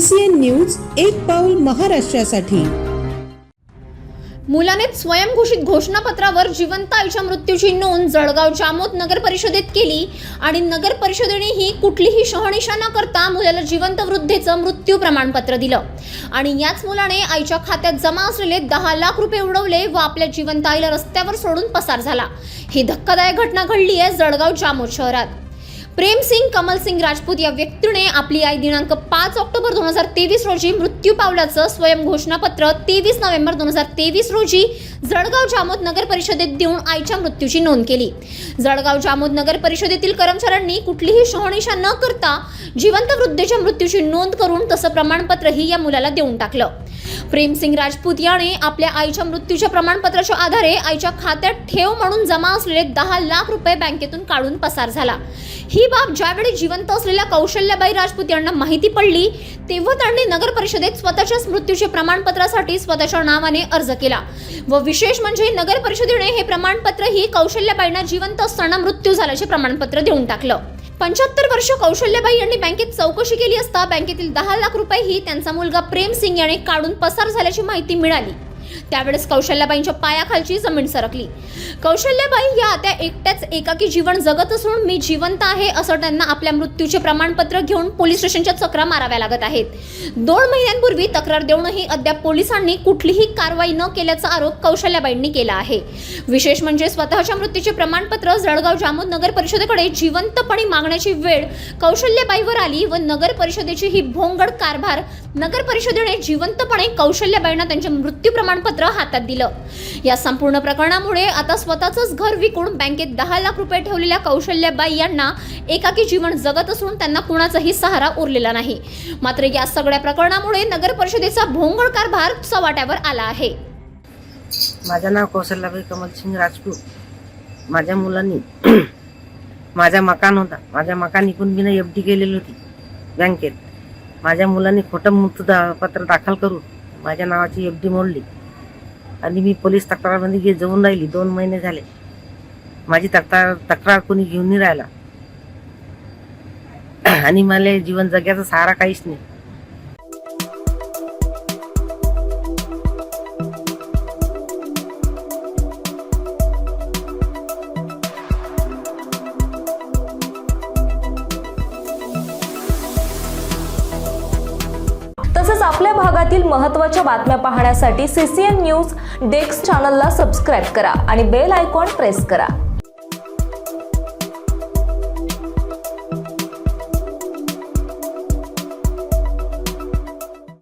CCN news एक पाऊल महाराष्ट्रासाठी। मुलानेच स्वयंघोषित घोषणापत्रावर जिवंत आईच्या मृत्यूची नोंद जळगाव जामोद नगर परिषदेत केली आणि नगर परिषदेनेही कुठलीही शहानिशा न करता मुलाला जिवंत वृद्धेचं मृत्यू प्रमाणपत्र दिलं आणि याच मुलाने आईच्या खात्यात जमा असलेले 10 लाख रुपये उडवले व आपल्या जिवंत आईला रस्त्यावर सोडून पसार झाला। ही धक्कादायक घटना घडली आहे जळगाव जामोद शहरात। प्रेम सिंग कमल सिंग राजपूत या व्यक्तीने आपली आई दिनांक 5 ऑक्टोबर 2023 रोजी मृत्यू पावल्याचं स्वयं घोषणापत्र 23 नोव्हेंबर 2023 रोजी जळगाव जामोद नगर परिषदेत देऊन आईच्या मृत्यूची नोंद केली। जळगाव जामोद नगर परिषदेतील कर्मचाऱ्यांनी कुठलीही शहानिशा न करता जिवंत वृद्धेच्या मृत्यूची नोंद करून तसं प्रमाणपत्रही या मुलाला देऊन टाकलं। प्रेम सिंग राजपूत याने आपल्या आईच्या मृत्यूच्या प्रमाणपत्राच्या आधारे आईच्या खात्यात ठेव म्हणून जमा असलेले 10 लाख रुपये बँकेतून काढून पसार झाला। ही बाब ज्यावेळी जिवंत असलेल्या कौशल्याबाई राजपूत यांना माहिती पडली तेव्हा त्यांनी नगर परिषदेत स्वतःच्याच मृत्यूचे प्रमाणपत्रासाठी स्वतःच्या नावाने अर्ज केला व विशेष म्हणजे नगर परिषदेने हे प्रमाणपत्र ही कौशल्याबाईंना जिवंत असताना मृत्यू झाल्याचे प्रमाणपत्र देऊन टाकलं। 75 वर्ष कौशल्याबाई यांनी बँकेत चौकशी केली असता बँकेतील 10 लाख रुपये ही त्यांचा मुलगा प्रेम सिंग याने काढून पसार झाल्याची माहिती मिळाली। त्यावेळेस कौशल्याबाईंच्या पायाखालची जमीन सरकली। कौशल्याबाई या आता एकट्याच एकाकी जीवन जगत असून मी जिवंत आहे असं त्यांना आपल्या मृत्यूचे प्रमाणपत्र घेऊन पोलीस स्टेशनच्या चक्रा माराव्या लागत आहेत। 2 महिन्यांपूर्वी तक्रार देऊनही अद्याप पोलिसांनी कुठलीही कारवाई न केल्याचा आरोप कौशल्याबाईंनी केला आहे। विशेष म्हणजे स्वतःच्या मृत्यूचे प्रमाणपत्र जळगाव जामोद नगर परिषदेकडे जिवंतपणे मागण्याची वेळ कौशल्याबाईवर आली व नगर परिषदेची ही भोंगड कारभार नगर परिषदेने जिवंतपणे कौशल्याबाईंना त्यांचे मृत्यू प्रमाणपत्र हातात दिलं। या संपूर्ण प्रकरणामुळे आता स्वतःचंच घर विकून बँकेत 10 लाख रुपये ठेवलेल्या कौशल्याबाई यांना एकाकी जीवन जगत असून त्यांना कुणाचाही सहारा उरलेला नाही। मात्र या सगळ्या प्रकरणामुळे नगर परिषदेचा भोंगळ कारभार चव्हाट्यावर आला आहे। माझं नाव कौशल्याबाई कमल सिंग राजपूत। माझ्या मुलांनी माझा मकान होता, माझ्या मकान विकून मी FD केलेली होती बँकेत। माझ्या मुलांनी खोटं मृत्यूपत्र दाखल करून माझ्या नावाची FD मोडली आणि मी पोलीस तक्रारमध्ये जाऊन राहिली। 2 महिने झाले माझी तक्रार कोणी घेऊन नाही राहिला आणि मला जीवन जगायचा सहारा काहीच नाही। तसेच आपल्या भागातील महत्त्वाच्या बातम्या पाहण्यासाठी CCN न्यूज डेस्क चॅनलला सबस्क्राइब करा आणि बेल आयकॉन प्रेस करा।